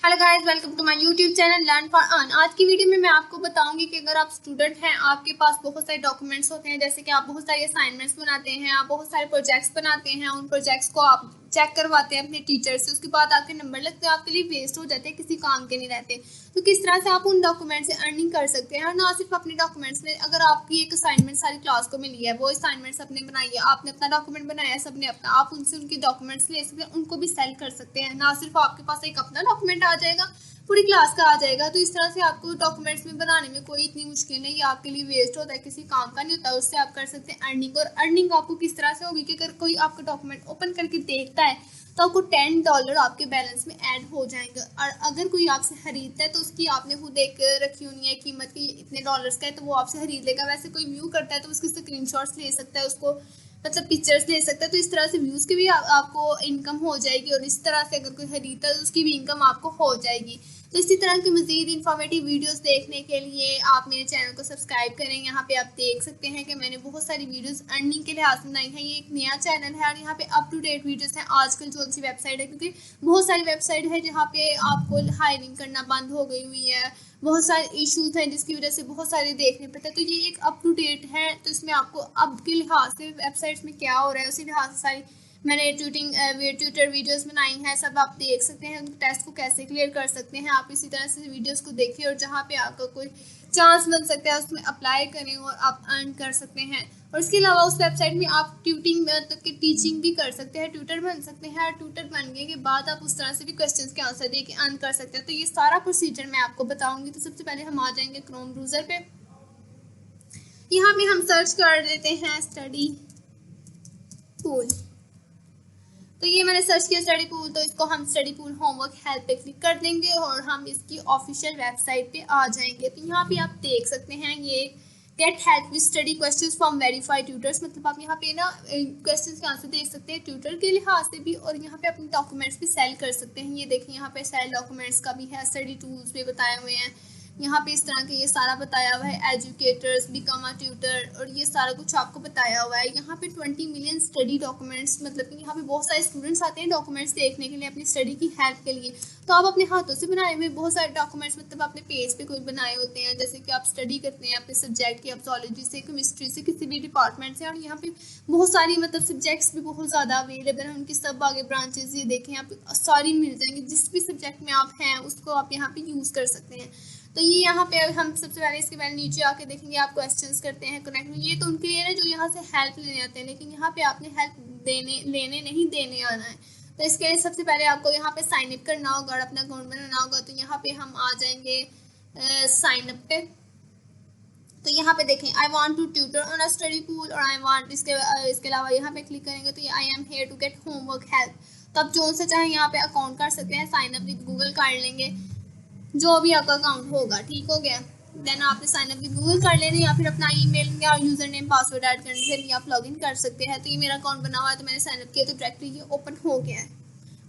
Hello guys, welcome to my YouTube channel learn for earn. आज की video में मैं आपको बताऊंगी कि अगर आप स्टूडेंट हैं, आपके पास बहुत सारे डॉक्यूमेंट्स होते हैं, जैसे कि आप बहुत सारे असाइनमेंट्स बनाते हैं, आप बहुत सारे प्रोजेक्ट्स बनाते हैं, उन प्रोजेक्ट्स को आप चेक करवाते हैं अपने टीचर से, उसके बाद आपके नंबर लगते हैं, आपके लिए वेस्ट हो जाते हैं, किसी काम के नहीं रहते। तो किस तरह से आप उन डॉक्यूमेंट से अर्निंग कर सकते हैं, और ना सिर्फ अपने डॉक्यूमेंट्स में। अगर आपकी एक असाइनमेंट सारी क्लास को मिली है, वो असाइनमेंट्स अपने बनाई है, आपने अपना डॉक्यूमेंट बनाया है, सबने अपना, आप उनसे उनके डॉक्यूमेंट्स ले सकते हैं, उनको भी सेल कर सकते हैं। ना सिर्फ आपके पास एक अपना डॉक्यूमेंट आ जाएगा, पूरी क्लास का आ जाएगा। तो इस तरह से आपको डॉक्यूमेंट्स में बनाने में कोई इतनी मुश्किल नहीं, ये आपके लिए वेस्ट होता है, किसी काम का नहीं होता, उससे आप कर सकते हैं अर्निंग। और अर्निंग आपको किस तरह से होगी कि अगर कोई आपका डॉक्यूमेंट ओपन करके देखता है तो आपको $10 आपके बैलेंस में ऐड हो जाएंगे। और अगर कोई आपसे खरीदता है तो उसकी आपने खुद एक रखी हुई है कीमत की, इतने डॉलर्स का है, तो वो आपसे खरीद लेगा। वैसे कोई व्यू करता है तो उसके स्क्रीनशॉट्स ले सकता है, उसको मतलब पिक्चर्स ले सकता है। तो इस तरह से व्यूज़ की भी आपको इनकम हो जाएगी, और इस तरह से अगर कोई खरीदता है तो उसकी भी इनकम आपको हो जाएगी। तो इसी तरह की मज़ीद इन्फॉर्मेटिव वीडियोस देखने के लिए आप मेरे चैनल को सब्सक्राइब करें। यहाँ पे आप देख सकते हैं कि मैंने बहुत सारी वीडियोस अर्निंग के लिहाज से बनाई हैं। ये एक नया चैनल है और यहाँ पे अप टू डेट वीडियोस हैं। आजकल जो सी वेबसाइट है, क्योंकि बहुत सारी वेबसाइट है जहाँ पे आपको हायरिंग करना बंद हो गई हुई है, बहुत सारे इश्यूज हैं जिसकी वजह से बहुत सारे देखने पड़ते हैं। तो ये एक अप टू डेट है, तो इसमें आपको अब के लिहाज से वेबसाइट्स में क्या हो रहा है उसी लिहाज से सारी मैंने ट्यूटर वीडियोस बनाई हैं, सब आप देख सकते हैं। टेस्ट को कैसे क्लियर कर सकते हैं आप, इसी तरह से वीडियोस को देखिए, और जहाँ पे आपका कोई चांस बन सकता है उसमें अप्लाई करें और आप अर्न कर सकते हैं। और इसके अलावा उस वेबसाइट में आप ट्यूटिंग मतलब कि टीचिंग भी कर सकते हैं, ट्यूटर बन सकते हैं। और ट्यूटर बनने के बाद आप उस तरह से भी क्वेश्चंस के आंसर दे के अर्न कर सकते हैं। तो ये सारा प्रोसीजर मैं आपको बताऊंगी। तो सबसे पहले हम आ जाएंगे क्रोम ब्राउज़र पे। यहाँ पे हम सर्च कर देते हैं स्टडी पूल। तो ये मैंने सर्च किया स्टडी पूल, तो इसको हम स्टडी पूल होमवर्क हेल्प पे क्लिक कर देंगे और हम इसकी ऑफिशियल वेबसाइट पे आ जाएंगे। तो यहाँ पे आप देख सकते हैं ये get help with study questions from verified tutors, मतलब आप यहाँ पे ना क्वेश्चंस के आंसर देख सकते हैं ट्यूटर के लिहाज से भी, और यहाँ पे अपने डॉक्यूमेंट्स भी सेल कर सकते हैं। ये देखिए यहाँ पे सेल डॉक्यूमेंट्स का भी है, स्टडी टूल्स भी बताए हुए हैं यहाँ पे, इस तरह के ये सारा बताया हुआ है। एजुकेटर्स, बिकम अ ट्यूटर, और ये सारा कुछ आपको बताया हुआ है। यहाँ पे 20 मिलियन स्टडी डॉक्यूमेंट्स, मतलब कि यहाँ पे बहुत सारे स्टूडेंट्स आते हैं डॉक्यूमेंट्स देखने के लिए, अपनी स्टडी की हेल्प के लिए। तो आप अपने हाथों से बनाए हुए बहुत सारे डॉक्यूमेंट्स, मतलब अपने पेज पे कोई बनाए होते हैं, जैसे कि आप स्टडी करते हैं अपने सब्जेक्ट की, आप जोलॉजी से, केमिस्ट्री से, किसी भी डिपार्टमेंट से। और यहाँ पे बहुत सारी मतलब सब्जेक्ट्स भी बहुत ज़्यादा अवेलेबल हैं, उनकी सब आगे ब्रांचेज ये देखें यहाँ पे सारी मिल जाएंगी। जिस भी सब्जेक्ट में आप हैं उसको आप यहाँ पे यूज़ कर सकते हैं। तो ये यहाँ पे हम सबसे पहले इसके पहले नीचे आके देखेंगे, आप क्वेश्चंस करते हैं कनेक्ट। ये तो उनके लिए है जो यहाँ से हेल्प लेने आते हैं, लेकिन यहाँ पे आपने हेल्प लेने नहीं देने आना है। तो इसके लिए सबसे पहले आपको यहाँ पे साइन अप करना होगा और अपना अकाउंट बनाना होगा। तो यहाँ पे हम आ जाएंगे साइन अप पे। तो यहाँ पे देखें I want to tutor on a study pool, और आई वांट इसके अलावा यहाँ पे क्लिक करेंगे तो ये I am here to get homework help. तो आप जो से चाहे यहाँ पे अकाउंट कर सकते हैं, साइन अप विद गूगल कर लेंगे, जो भी आपका अकाउंट होगा। ठीक हो गया, देन आपने साइन अप भी गूगल कर लेना, या फिर अपना ईमेल या यूजर नेम पासवर्ड ऐड करने से भी आप लॉगिन कर सकते हैं। तो ये मेरा अकाउंट बना हुआ है, तो मैंने साइन अप किया, तो डायरेक्टली ये ओपन हो गया है।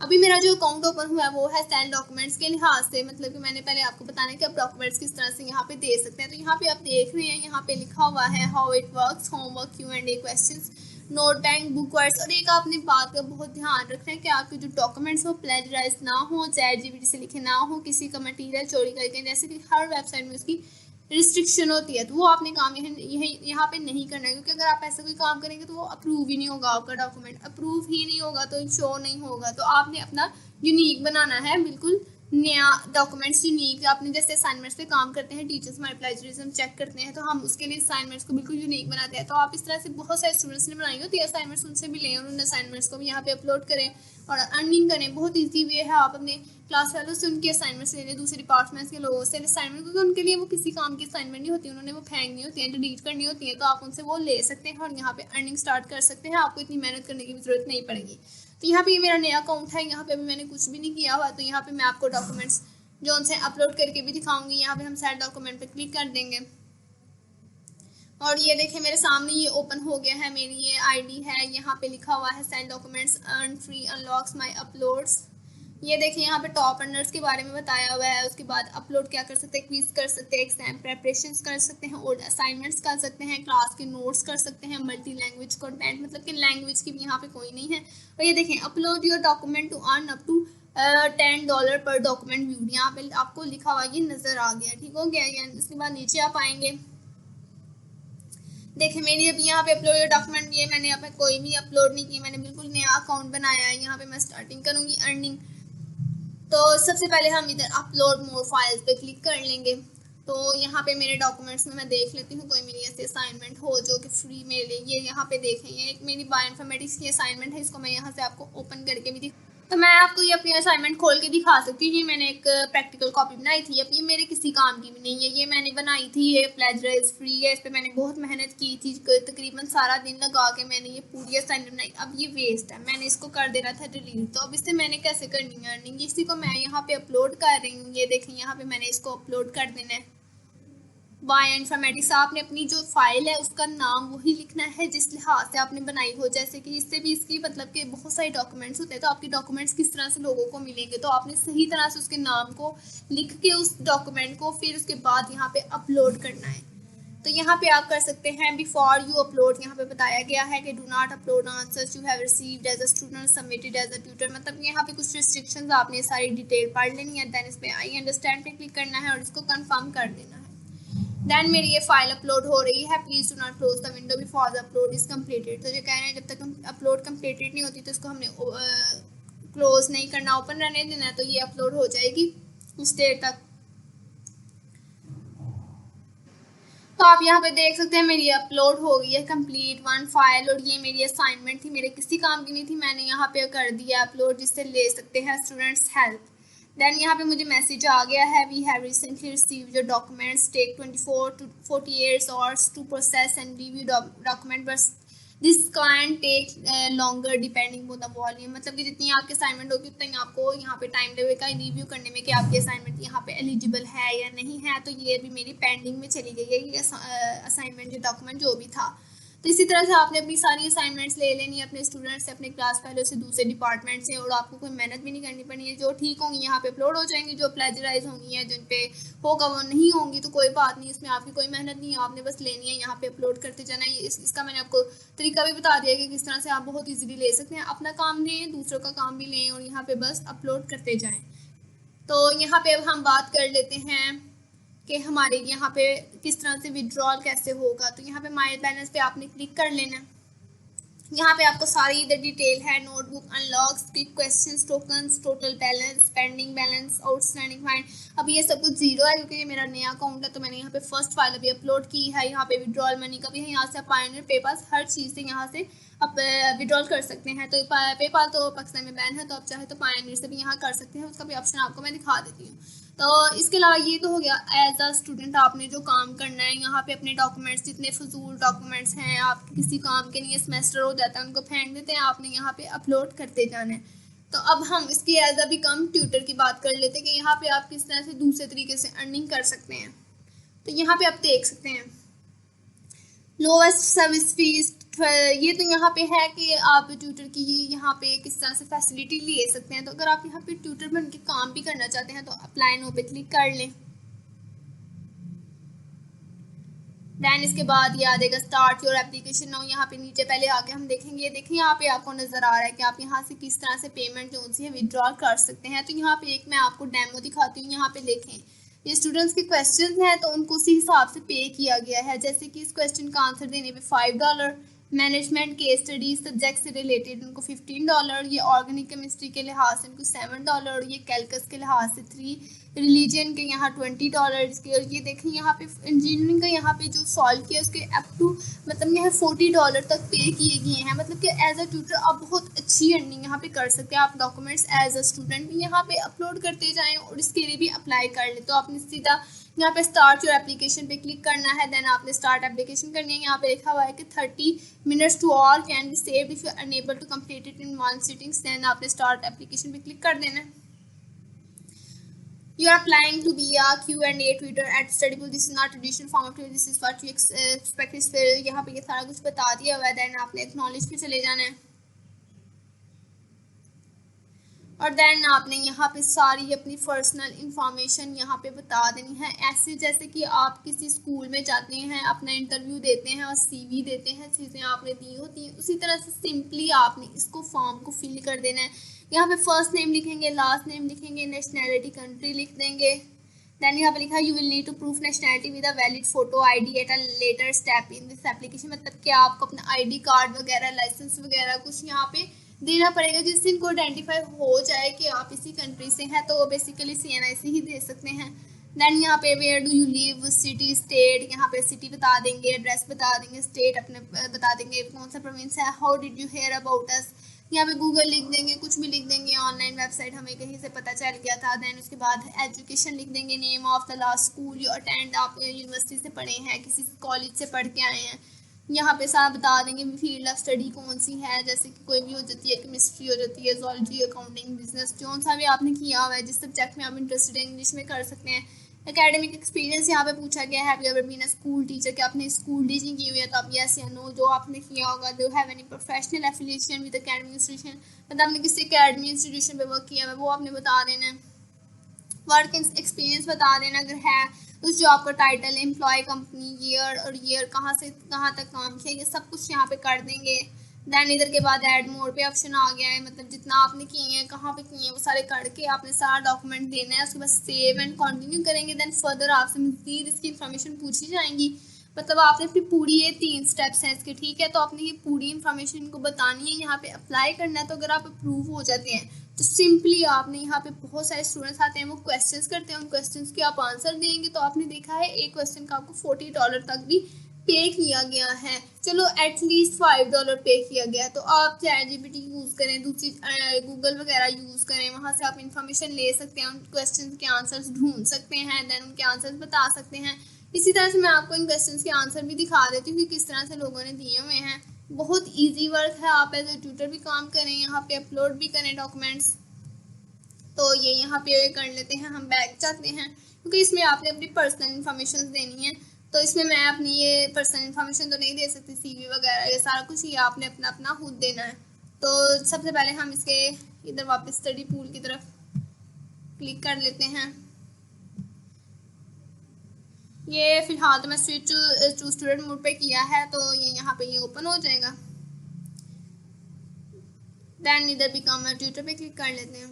अभी मेरा जो अकाउंट ओपन हुआ है वो है सेल डॉक्यूमेंट्स के लिहाज से, मतलब कि मैंने पहले आपको बताना है कि आप डॉक्यूमेंट्स किस तरह से यहाँ पे दे सकते हैं। तो यहाँ पे आप देख रहे हैं, यहाँ पे लिखा हुआ है how it works, homework, Q&A questions, note bank, book words. और एक आपने बात का बहुत ध्यान रखना है कि आपके जो डॉक्यूमेंट्स हो प्लेजराइज ना हो, ChatGPT से लिखे ना हो, किसी का मटीरियल चोरी करके, जैसे कि हर वेबसाइट में उसकी रिस्ट्रिक्शन होती है। तो वो आपने काम यहाँ पे नहीं करना है, क्योंकि अगर आप ऐसा कोई काम करेंगे तो वो अप्रूव ही नहीं होगा, आपका डॉक्यूमेंट अप्रूव ही नहीं होगा तो शो नहीं होगा। तो आपने अपना यूनिक बनाना है, बिल्कुल नया डॉक्यूमेंट्स यूनिक। आपने जैसे असाइनमेंट्स पे काम करते हैं, टीचर्स हमारे प्लेजरिज्म चेक करते हैं, तो हम उसके लिए असाइनमेंट्स को बिल्कुल यूनिक बनाते हैं। तो आप इस तरह से बहुत सारे स्टूडेंट्स ने बनाई होती है असाइनमेंट्स, उनसे भी लें और उन असाइनमेंट्स को भी यहाँ पे अपलोड करें और अर्निंग करें। बहुत ईजी वे है, आप अपने क्लास वालों से उनके असाइनमेंट्स ले लें, दूसरे डिपार्टमेंट्स के लोगों से असाइनमेंट, क्योंकि उनके लिए वो किसी काम की असाइनमेंट नहीं होती, उन्होंने वो फेंकनी होती है, डिलीट करनी होती है। तो आप उनसे वो ले सकते हैं और यहाँ पे अर्निंग स्टार्ट कर सकते हैं, आपको इतनी मेहनत करने की भी जरूरत नहीं पड़ेगी। तो यहाँ पे ये मेरा नया अकाउंट है, यहाँ पे अभी मैंने कुछ भी नहीं किया हुआ। तो यहाँ पे मैं आपको डॉक्यूमेंट्स जो उनसे अपलोड करके भी दिखाऊंगी। यहाँ पे हम सेट डॉक्यूमेंट पे क्लिक कर देंगे और ये देखें मेरे सामने ये ओपन हो गया है, मेरी ये आईडी है, यहाँ पे लिखा हुआ है send documents earn free unlocks my uploads. ये देखिए यहाँ पे टॉप अर्नर्स के बारे में बताया हुआ है। उसके बाद अपलोड क्या कर सकते हैं, क्विज कर सकते हैं, एग्जाम प्रेपरेशंस कर सकते हैं, और असाइनमेंट्स कर सकते हैं, क्लास के नोट्स कर सकते हैं, मल्टी लैंग्वेज कंटेंट, मतलब कि लैंग्वेज की भी यहाँ पे कोई नहीं है। और ये देखें upload your document to earn up to $10 पर डॉक्यूमेंट व्यूड, यहाँ पे आपको लिखा हुआ ये नज़र आ गया, ठीक हो गया। यानी उसके बाद नीचे आप आएंगे, देखिए मेरी अभी यहाँ पे अपलोड डॉक्यूमेंट, ये मैंने यहाँ पे कोई भी अपलोड नहीं किया, मैंने बिल्कुल नया अकाउंट बनाया है। यहाँ पे मैं स्टार्टिंग करूँगी अर्निंग। तो सबसे पहले हम इधर अपलोड मोर फाइल्स पे क्लिक कर लेंगे। तो यहाँ पे मेरे डॉक्यूमेंट्स में मैं देख लेती हूँ कोई मेरी ऐसी असाइनमेंट हो जो कि फ्री मेरे लिए, ये यहाँ पे देखें, ये एक मेरी बायोइन्फॉर्मेटिक्स की असाइनमेंट है, इसको मैं यहाँ से आपको ओपन करके भी तो मैं आपको ये अपनी असाइनमेंट खोल के दिखा सकती हूँ। ये मैंने एक प्रैक्टिकल कॉपी बनाई थी, अब ये मेरे किसी काम की भी नहीं है, ये मैंने बनाई थी, ये प्लेजराइज फ्री है, इस पर मैंने बहुत मेहनत की थी, तकरीबन सारा दिन लगा के मैंने ये पूरी असाइनमेंट बनाई। अब ये वेस्ट है, मैंने इसको कर देना था डिलीट। तो अब इससे मैंने कैसे करनी है अर्निंग, इसी को मैं यहाँ पे अपलोड कर रही हूँ। ये देखें यहाँ पे मैंने इसको अपलोड कर देना है। बायोइन्फॉर्मेटिक्स, आपने अपनी जो फाइल है उसका नाम वही लिखना है जिस लिहाज से आपने बनाई हो। जैसे कि इससे भी इसकी मतलब कि बहुत सारे डॉक्यूमेंट्स होते हैं, तो आपके डॉक्यूमेंट्स किस तरह से लोगों को मिलेंगे, तो आपने सही तरह से उसके नाम को लिख के उस डॉक्यूमेंट को फिर उसके बाद यहाँ पे अपलोड करना है। तो यहाँ पे आप कर सकते हैं बिफोर यू अपलोड, यहाँ पे बताया गया है कि do not upload answers you have received as a student submitted as a tutor, मतलब यहाँ पे कुछ रिस्ट्रिक्शंस आपने सारी डिटेल पढ़ लेनी है। देन इस पे आई अंडरस्टैंड पे क्लिक करना है और इसको कंफर्म कर देना है। देन मेरी ये फाइल अपलोड हो रही है, please do not close the window before the upload is completed. तो जो कह रहे हैं जब तक अपलोड कंप्लीटेड नहीं होती तो इसको हमने क्लोज नहीं करना, ओपन रहने देना है। तो ये अपलोड हो जाएगी कुछ देर तक। तो आप यहाँ पे देख सकते हैं मेरी अपलोड हो गई है कंप्लीट वन फाइल, और ये मेरी असाइनमेंट थी, मेरे किसी काम की नहीं थी, मैंने यहाँ पे कर दिया अपलोड, जिससे ले सकते हैं स्टूडेंट्स हेल्प। देन यहाँ पे मुझे मैसेज आ गया है, we have recently received your documents, take 24 to 48 hours to process and review document, बस this can take longer depending on the volume, मतलब कि जितनी आपकी असाइनमेंट होगी उतना ही आपको यहाँ पे टाइम लगेगा रिव्यू करने में कि आपकी असाइनमेंट यहाँ पे एलिजिबल है या नहीं है। तो ये भी मेरी पेंडिंग में चली गई है ये असाइनमेंट जो डॉक्यूमेंट जो भी था। तो इसी तरह से आपने अपनी सारी असाइनमेंट्स ले लेनी है अपने स्टूडेंट्स से, अपने क्लास फेलो से, दूसरे डिपार्टमेंट से, और आपको कोई मेहनत भी नहीं करनी पड़नी है। जो ठीक होंगी यहाँ पे अपलोड हो जाएंगी, जो प्लेजराइज होंगी या जिन पे होगा वो नहीं होंगी तो कोई बात नहीं, इसमें आपकी कोई मेहनत नहीं है, आपने बस लेनी है, यहाँ पे अपलोड करते जाना है। इसका मैंने आपको तरीका भी बता दिया कि किस तरह से आप बहुत ईजिली ले सकते हैं, अपना काम लें, दूसरों का काम भी लें और यहाँ पे बस अपलोड करते जाएँ। तो यहाँ पे अब हम बात कर लेते हैं कि हमारे यहाँ पे किस तरह से विड्रॉल कैसे होगा। तो यहाँ पे माई बैलेंस पे आपने क्लिक कर लेना। यहाँ पे आपको सारी इधर डिटेल है, notebook unlocks, quick questions, tokens, total balance, pending balance, outstanding fine. अब ये सब कुछ जीरो है क्योंकि ये मेरा नया अकाउंट है, तो मैंने यहाँ पे फर्स्ट फाइल अभी अपलोड की है। यहाँ पे विड्रॉल मनी का भी है, यहाँ से आप पायोनियर पेपाल हर चीज़ से यहाँ से आप विड्रॉल कर सकते हैं। तो पेपाल तो पाकिस्तान में बैन है, तो आप चाहे तो पायोनियर से भी यहाँ कर सकते हैं, उसका भी ऑप्शन आपको मैं दिखा देती हूँ। तो इसके अलावा ये तो हो गया एज अ स्टूडेंट आपने जो काम करना है। यहाँ पे अपने डॉक्यूमेंट्स, जितने फजूल डॉक्यूमेंट्स हैं आपके किसी काम के नहीं, सेमेस्टर हो जाता है उनको फेंक देते हैं, आपने यहाँ पे अपलोड करते जाना है। तो अब हम इसकी एज अ बिकम ट्यूटर की बात कर लेते हैं कि यहाँ पे आप किस तरह से दूसरे तरीके से अर्निंग कर सकते हैं। तो यहाँ पे आप देख सकते हैं लोवेस्ट सर्विस फीस, ये तो यहाँ पे है कि आप ट्यूटर की यहाँ पे किस तरह से फैसिलिटी ले सकते हैं। तो अगर आप यहाँ पे ट्यूटर बन के काम भी करना चाहते हैं तो अप्लाई नो पे क्लिक कर लें। दैन इसके बाद ये आ जाएगा स्टार्ट योर एप्लीकेशन नाउ। यहाँ पे नीचे पहले आके हम देखेंगे, ये देखिए यहाँ पे आपको नजर आ रहा है कि आप यहाँ से किस तरह से पेमेंट जो सी है विड्रॉल कर सकते हैं। तो यहाँ पे एक मैं आपको डेमो दिखाती हूँ। यहाँ पे देखें ये स्टूडेंट्स के क्वेश्चन हैं तो उनको उसी हिसाब से पे किया गया है। जैसे कि इस क्वेश्चन का आंसर देने पे $5, मैनेजमेंट केस स्टडीज सब्जेक्ट से रिलेटेड उनको $15, ये ऑर्गेनिक केमिस्ट्री के लिहाज से उनको $7, और ये कैलकस के लिहाज से 3, रिलीजन के यहाँ $20 के। और ये देखें यहाँ पे इंजीनियरिंग का यहाँ पे जो सॉल्व किया उसके अप टू मतलब यहाँ $40 तक पे किए गए हैं। मतलब कि एज अ ट्यूटर आप बहुत अच्छी अर्निंग यहाँ पे कर सकते हैं। आप डॉक्यूमेंट्स एज अ स्टूडेंट भी यहाँ पे अपलोड करते जाएं और इसके लिए भी अप्लाई कर लें। तो आपने सीधा यहाँ पे स्टार्ट योर एप्लीकेशन पे क्लिक करना है। देन आपने स्टार्ट एप्लीकेशन करनी है। यहाँ पे लिखा हुआ है कि 30 minutes to all can be saved if you are unable to complete it in one sitting। Then आपने स्टार्ट एप्लीकेशन पे क्लिक कर देना है। You are applying to be a Q&A tutor at Studypool. This is not traditional form of tutor. This is what you expect is fair। यहाँ पे ये सारा कुछ बता दिया हुआ है। देन आपने एक्नॉलेज पे चले जाना है और देन आपने यहाँ पे सारी अपनी पर्सनल इंफॉर्मेशन यहाँ पे बता देनी है। ऐसे जैसे कि आप किसी स्कूल में जाते हैं, अपना इंटरव्यू देते हैं और CV देते हैं, चीज़ें आपने दी होती हैं, उसी तरह से सिंपली आपने इसको फॉर्म को फिल कर देना है। यहाँ पे फर्स्ट नेम लिखेंगे, लास्ट नेम लिखेंगे, नेशनैलिटी कंट्री लिख देंगे। देन यहाँ पे लिखा है you will need to proof nationality with a valid photo ID at a later step in this application. मतलब कि आपको अपना ID कार्ड वगैरह, लाइसेंस वगैरह कुछ यहाँ पे देना पड़ेगा जिससे इनको आइडेंटिफाई हो जाए कि आप इसी कंट्री से हैं, तो बेसिकली CNIC ही दे सकते हैं। देन यहाँ पे where do you live, city, state, यहाँ पे सिटी बता देंगे, एड्रेस बता देंगे, स्टेट अपने बता देंगे कौन सा प्रोविंस है, how did you hear about us, यहाँ पे गूगल लिख देंगे, कुछ भी लिख देंगे, ऑनलाइन वेबसाइट हमें कहीं से पता चल गया था। देन उसके बाद एजुकेशन लिख देंगे, name of the last school you attend, आप यूनिवर्सिटी से पढ़े हैं, किसी कॉलेज से पढ़ के आए हैं, यहाँ पे सारा बता देंगे। फील्ड ऑफ स्टडी कौन सी है, जैसे कि कोई भी हो जाती है, केमिस्ट्री हो जाती है, जोलॉजी, अकाउंटिंग, बिजनेस, जो सा भी आपने किया हुआ है, जिस सब्जेक्ट में आप इंटरेस्टेड हैं, इंग्लिश में कर सकते हैं। एकेडमिक एक्सपीरियंस यहाँ पे पूछा गया है, have you ever been a school teacher, कि आपने स्कूल टीचिंग की हुई है, तो आप यस या नो जो आपने किया होगा। Do have any professional affiliation with academic institution, मतलब आपने किसी एकेडमिक इंस्टीट्यूशन पे वर्क किया है वो आपने बता देना है। वर्क एक्सपीरियंस बता देना अगर है, उस जॉब का टाइटल, एम्प्लॉय, कंपनी, ईयर और ईयर कहाँ से कहाँ तक काम किया, ये सब कुछ यहाँ पे कर देंगे। देन इधर के बाद ऐड मोर पे ऑप्शन आ गया है, मतलब जितना आपने किए हैं, कहाँ पे किए हैं, वो सारे करके आपने सारा डॉक्यूमेंट देना है। उसके बाद सेव एंड कंटिन्यू करेंगे। देन फर्दर आपसे मज़ीद इसकी इन्फॉर्मेशन पूछी जाएंगी, मतलब आपने अपनी पूरी, ये 3 स्टेप्स हैं इसके, ठीक है। तो आपने ये पूरी इन्फॉर्मेशन इनको बतानी है, यहाँ पे अप्लाई करना है। तो अगर आप अप्रूव हो जाते हैं तो सिंपली आपने, यहाँ पे बहुत सारे स्टूडेंट्स आते हैं, वो क्वेश्चंस करते हैं, उन क्वेश्चंस के आप आंसर देंगे तो आपने देखा है एक क्वेश्चन का आपको $40 तक भी पे किया गया है। चलो एटलीस्ट $5 पे किया गया। तो आप ChatGPT यूज़ करें, दूसरी गूगल वगैरह यूज़ करें, वहाँ से आप इन्फॉर्मेशन ले सकते हैं, उन क्वेश्चन के आंसर्स ढूंढ सकते हैं, देन उनके आंसर्स बता सकते हैं। इसी तरह से मैं आपको इन क्वेश्चंस के आंसर भी दिखा देती हूँ कि किस तरह से लोगों ने दिए हुए हैं। बहुत ईजी वर्क है, आप एज ए ट्यूटर भी काम करें, यहाँ पे अपलोड भी करें डॉक्यूमेंट्स। तो ये यहाँ पे कर लेते हैं, हम बैक जाते हैं, क्योंकि इसमें आपने अपनी पर्सनल इन्फॉर्मेशन देनी है। तो इसमें मैं अपनी ये पर्सनल इन्फॉर्मेशन तो नहीं दे सकती, CV वगैरह ये सारा कुछ, ये आपने अपना अपना खुद देना है। तो सबसे पहले हम इसके इधर वापस स्टडी पूल की तरफ क्लिक कर लेते हैं। ये फिलहाल तो मैं स्विच टू स्टूडेंट मोड पे किया है, तो ये यहाँ पे ये ओपन हो जाएगा। देन इधर भी काम ट्यूटर पे क्लिक कर लेते हैं,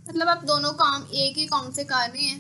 मतलब आप दोनों काम एक ही अकाउंट से कर रहे हैं,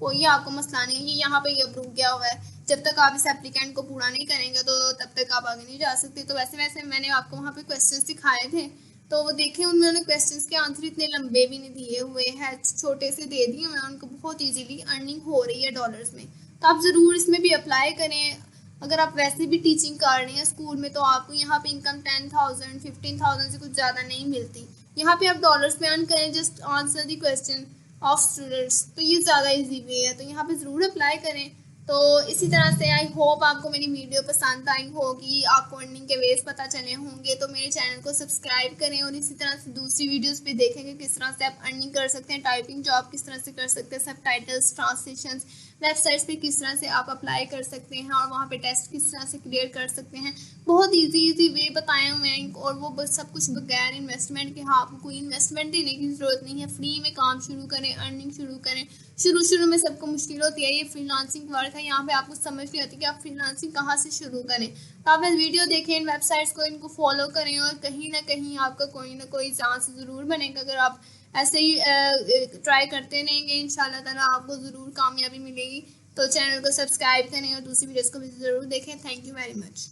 कोई आपको मसला नहीं है। ये यहाँ पे ये अप्रूव किया हुआ है, जब तक आप इस एप्लीकेंट को पूरा नहीं करेंगे तो तब तक आप आगे नहीं जा सकते। तो वैसे मैंने आपको वहाँ पे क्वेश्चंस दिखाए थे, तो वो देखें, उन्होंने क्वेश्चंस के आंसर इतने लंबे भी नहीं दिए हुए हैं, छोटे से दे दिए हुए हैं, उनको बहुत ईजीली अर्निंग हो रही है डॉलर्स में। तो आप ज़रूर इसमें भी अप्लाई करें। अगर आप वैसे भी टीचिंग कर रहे हैं स्कूल में, तो आपको यहाँ पे इनकम 10,000 15,000 से कुछ ज़्यादा नहीं मिलती। यहाँ पे आप डॉलर्स में अर्न करें, just answer the question of students, तो ये ज़्यादा इजी वे है, तो यहाँ पे ज़रूर अप्लाई करें। तो इसी तरह से आई होप आपको मेरी वीडियो पसंद आई होगी, आपको अर्निंग के वेज पता चले होंगे। तो मेरे चैनल को सब्सक्राइब करें और इसी तरह से दूसरी वीडियोस भी देखेंगे किस तरह से आप अर्निंग कर सकते हैं, टाइपिंग जॉब किस तरह से कर सकते हैं, सब टाइटल्स, ट्रांसलेशंस, वेबसाइट्स पे किस तरह से आप अप्लाई कर सकते हैं और वहाँ पे टेस्ट किस तरह से क्लियर कर सकते हैं। बहुत इजी वे बताए हुए हैं, और वो सब कुछ बगैर इन्वेस्टमेंट के। हाँ, आपको कोई इन्वेस्टमेंट देने की ज़रूरत नहीं है, फ्री में काम शुरू करें, अर्निंग शुरू करें। शुरू में सबको मुश्किल होती है, ये फ्रीलांसिंग वर्क है, यहाँ पे आपको समझ नहीं आती कि आप फ्रीलांसिंग कहाँ से शुरू करें। तो आप वीडियो देखें, इन वेबसाइट्स को, इनको फॉलो करें, और कहीं ना कहीं आपका कोई ना कोई चांस ज़रूर बनेगा। अगर आप ऐसे ही ट्राई करते रहेंगे, इंशाल्लाह ताला आपको ज़रूर कामयाबी मिलेगी। तो चैनल को सब्सक्राइब करें और दूसरी वीडियोज़ को भी ज़रूर देखें। Thank you very much.